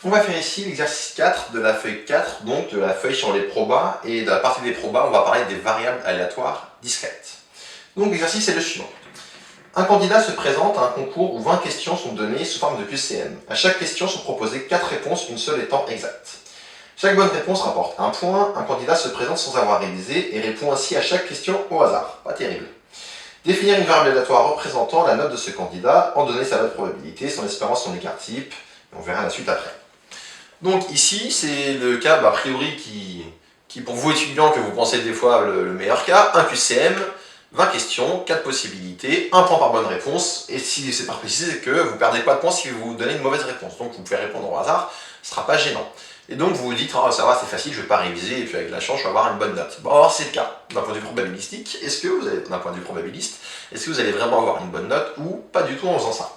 On va faire ici l'exercice 4 de la feuille 4, donc de la feuille sur les probas, et de la partie des probas, on va parler des variables aléatoires discrètes. Donc l'exercice est le suivant. Un candidat se présente à un concours où 20 questions sont données sous forme de QCM. À chaque question sont proposées 4 réponses, une seule étant exacte. Chaque bonne réponse rapporte un point, un candidat se présente sans avoir révisé et répond ainsi à chaque question au hasard. Pas terrible. Définir une variable aléatoire représentant la note de ce candidat, en donner sa note probabilité, son espérance, son écart type, on verra la suite après. Donc ici, c'est le cas a priori qui pour vous étudiants que vous pensez des fois le meilleur cas, un QCM, 20 questions, 4 possibilités, 1 point par bonne réponse, et si c'est pas précisé, c'est que vous ne perdez pas de points si vous donnez une mauvaise réponse. Donc vous pouvez répondre au hasard, ce ne sera pas gênant. Et donc vous vous dites, oh, ça va, c'est facile, je ne vais pas réviser, et puis avec la chance, je vais avoir une bonne note. Bon, alors c'est le cas, d'un point de vue probabilistique. Est-ce que vous allez, d'un point de vue probabiliste, est-ce que vous allez vraiment avoir une bonne note ou pas du tout en faisant ça?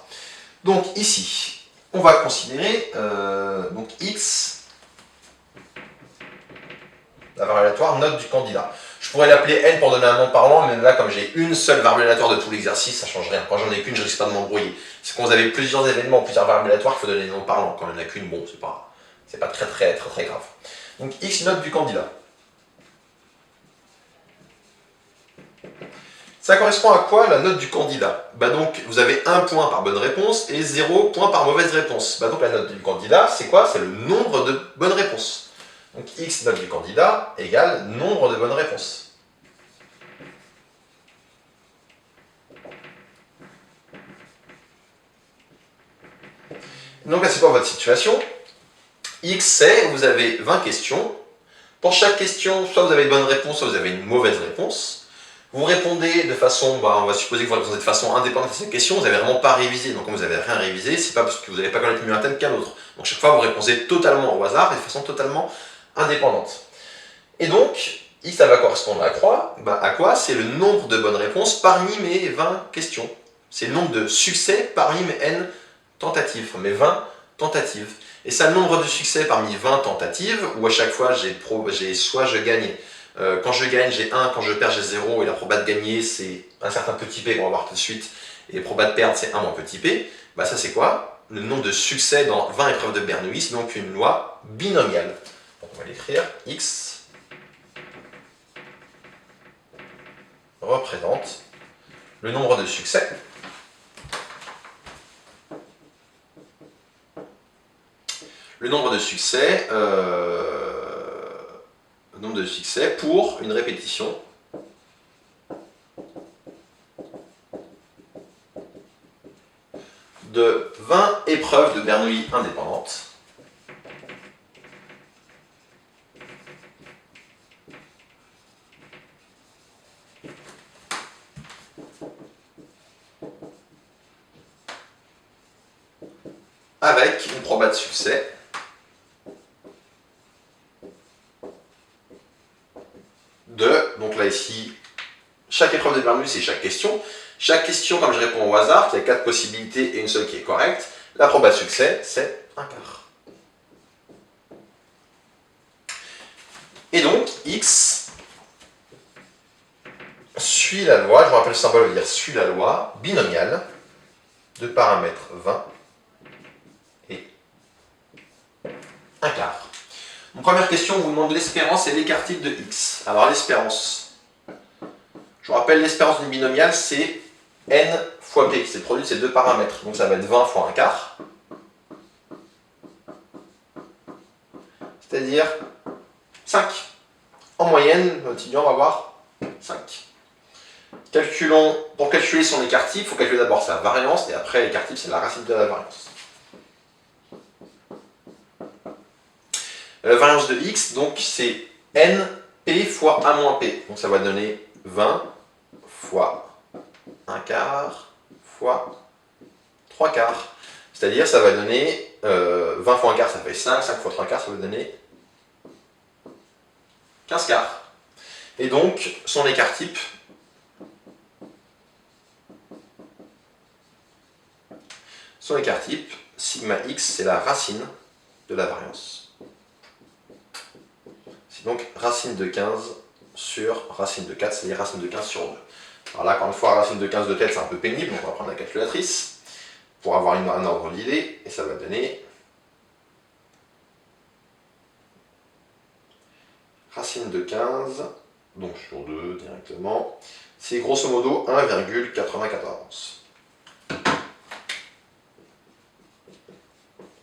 Donc ici, on va considérer donc X, la variable aléatoire note du candidat. Je pourrais l'appeler N pour donner un nom parlant, mais là, comme j'ai une seule variable aléatoire de tout l'exercice, ça ne change rien. Quand j'en ai qu'une, je risque pas de m'embrouiller. C'est quand vous avez plusieurs événements, plusieurs variables aléatoires, qu'il faut donner des noms parlants. Quand il n'y en a qu'une, bon, c'est pas très grave. Donc X note du candidat. Ça correspond à quoi la note du candidat? Donc vous avez 1 point par bonne réponse et 0 point par mauvaise réponse. Donc la note du candidat, c'est quoi? C'est le nombre de bonnes réponses. Donc X note du candidat égale nombre de bonnes réponses. Donc là, c'est quoi votre situation? X, c'est, vous avez 20 questions. Pour chaque question, soit vous avez une bonne réponse, soit vous avez une mauvaise réponse. Vous répondez de façon, on va supposer que vous répondez de façon indépendante à cette question, vous n'avez vraiment pas révisé. Donc quand vous n'avez rien révisé, c'est pas parce que vous n'avez pas connaître mieux un thème qu'un autre. Donc chaque fois, vous répondez totalement au hasard et de façon totalement indépendante. Et donc, X, ça va correspondre à quoi? À quoi? C'est le nombre de bonnes réponses parmi mes 20 questions. C'est le nombre de succès parmi mes N tentatives, mes 20 tentatives. Et ça, le nombre de succès parmi 20 tentatives, où à chaque fois, soit je gagne, quand je gagne, j'ai 1, quand je perds, j'ai 0, et la proba de gagner, c'est un certain petit p qu'on va voir tout de suite, et la proba de perdre, c'est 1 moins petit p. Ça, c'est quoi? Le nombre de succès dans 20 épreuves de Bernoulli, c'est donc une loi binomiale. Donc on va l'écrire, X représente le nombre de succès pour une répétition de 20 épreuves de Bernoulli indépendantes avec une proba de succès de, donc là ici, chaque épreuve de Bernoulli, c'est chaque question. Chaque question, comme je réponds au hasard, qui a 4 possibilités et une seule qui est correcte, la proba de succès, c'est 1/4. Et donc, X suit la loi, je vous rappelle le symbole veut dire suit la loi binomiale de paramètres 20 et 1/4. Donc, première question, on vous demande l'espérance et l'écart type de X. Alors l'espérance, je vous rappelle l'espérance d'une binomiale, c'est N fois P, c'est le produit de ces deux paramètres. Donc ça va être 20 fois 1/4, c'est-à-dire 5. En moyenne, notre étudiant va avoir 5. Pour calculer son écart type, il faut calculer d'abord sa variance, et après l'écart type, c'est la racine de la variance. La variance de X, donc c'est NP fois 1 moins P. Donc ça va donner 20 fois 1/4 fois 3/4. C'est-à-dire, ça va donner 20 fois 1/4, ça fait 5, 5 fois 3/4, ça va donner 15/4. Et donc, son écart type, sigma x, c'est la racine de la variance. C'est donc racine de 15 sur racine de 4, c'est-à-dire racine de 15 sur 2. Alors là, encore une fois, racine de 15 de tête, c'est un peu pénible, on va prendre la calculatrice pour avoir un ordre d'idée, et ça va donner racine de 15, donc sur 2 directement, c'est grosso modo 1,94.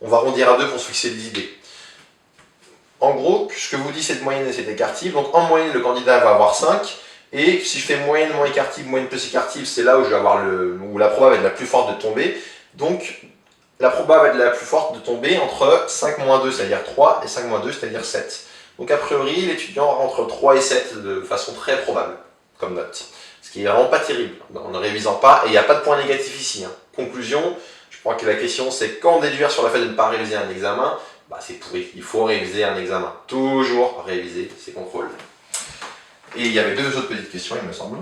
On va arrondir à 2 pour se fixer des idées. En gros, ce que vous dit cette moyenne et cet écart-type, donc en moyenne, le candidat va avoir 5, et si je fais moyenne moins écart-type, moyenne plus écart-type, c'est là où je vais avoir où la proba va être la plus forte de tomber. Donc, la proba va être la plus forte de tomber entre 5 moins 2, c'est-à-dire 3, et 5 moins 2, c'est-à-dire 7. Donc, a priori, l'étudiant aura entre 3 et 7 de façon très probable, comme note. Ce qui est vraiment pas terrible, en ne révisant pas, et il n'y a pas de point négatif ici. Conclusion, je crois que la question c'est quand déduire sur le fait de ne pas réviser un examen, c'est pourri, il faut réviser un examen. Toujours réviser ses contrôles. Et il y avait 2 autres petites questions, il me semble.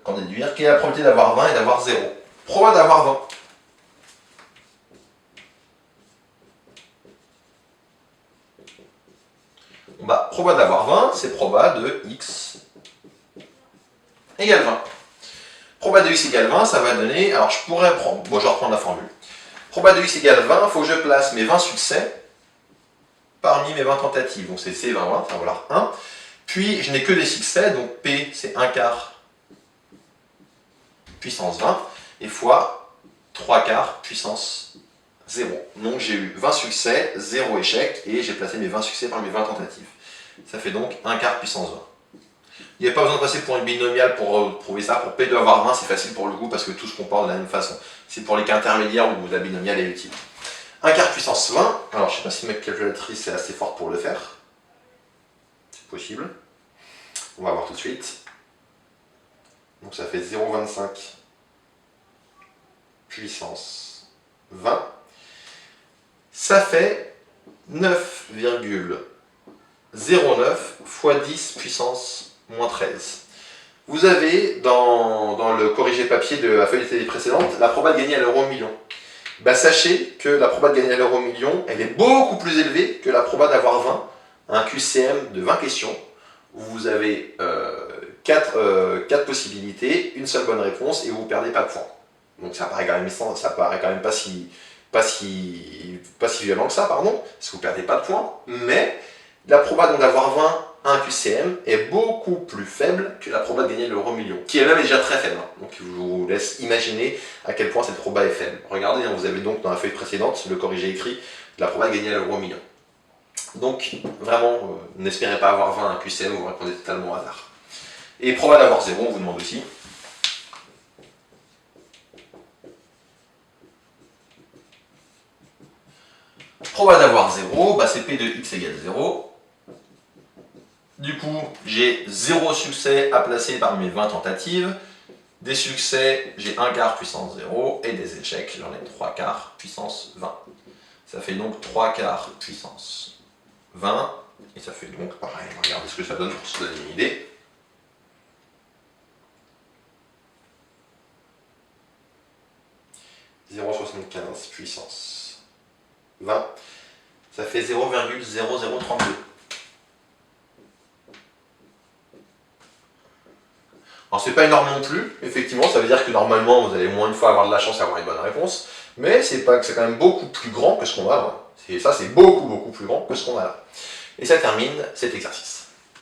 Quand déduire, quelle est la probabilité d'avoir 20 et d'avoir 0? Proba d'avoir 20. Proba d'avoir 20, c'est proba de x égale 20. Proba de x égale 20, ça va donner, alors je pourrais prendre, je vais reprendre la formule. Proba de x égale 20, il faut que je place mes 20 succès parmi mes 20 tentatives. Donc c'est C20, 20, ça va valoir 1. Puis je n'ai que des succès, donc P c'est 1 quart puissance 20, et fois 3 quarts puissance 0. Donc j'ai eu 20 succès, 0 échec, et j'ai placé mes 20 succès parmi mes 20 tentatives. Ça fait donc 1 quart puissance 20. Il n'y a pas besoin de passer pour une binomiale pour prouver ça. Pour P2 avoir 20, c'est facile pour le coup parce que tout se comporte de la même façon. C'est pour les cas intermédiaires où la binomiale est utile. 1 quart puissance 20. Alors je ne sais pas si ma calculatrice est assez forte pour le faire. C'est possible. On va voir tout de suite. Donc ça fait 0,25 puissance 20. Ça fait 9,09 fois 10 puissance moins 13. Vous avez dans le corrigé papier de la feuille de télé précédente la proba de gagner à l'euro million. Sachez que la proba de gagner à l'euro million, elle est beaucoup plus élevée que la proba d'avoir 20. Un QCM de 20 questions, où vous avez 4 possibilités, une seule bonne réponse et vous ne perdez pas de points. Donc ça paraît quand même pas si violent que ça, pardon, parce que vous ne perdez pas de points, mais la proba d'avoir 20 à un QCM est beaucoup plus faible que la proba de gagner l'euro million, qui elle-même est déjà très faible. Donc je vous laisse imaginer à quel point cette proba est faible. Regardez, vous avez donc dans la feuille précédente le corrigé écrit la proba de gagner l'euro million. Donc vraiment, n'espérez pas avoir 20 à un QCM, vous répondez totalement au hasard. Et proba d'avoir 0, on vous demande aussi. Proba d'avoir 0, c'est P de x égale 0. Du coup, j'ai 0 succès à placer parmi mes 20 tentatives. Des succès, j'ai 1 quart puissance 0. Et des échecs, j'en ai 3 quarts puissance 20. Ça fait donc 3 quarts puissance 20. Et ça fait donc, pareil, regardez ce que ça donne pour se donner une idée. « 0,75 puissance 20, ça fait 0,0032. Alors c'est pas énorme non plus, effectivement, ça veut dire que normalement vous allez moins une fois avoir de la chance d'avoir une bonne réponse, mais c'est quand même beaucoup plus grand que ce qu'on a là. Ça c'est beaucoup plus grand que ce qu'on a là. Et ça termine cet exercice.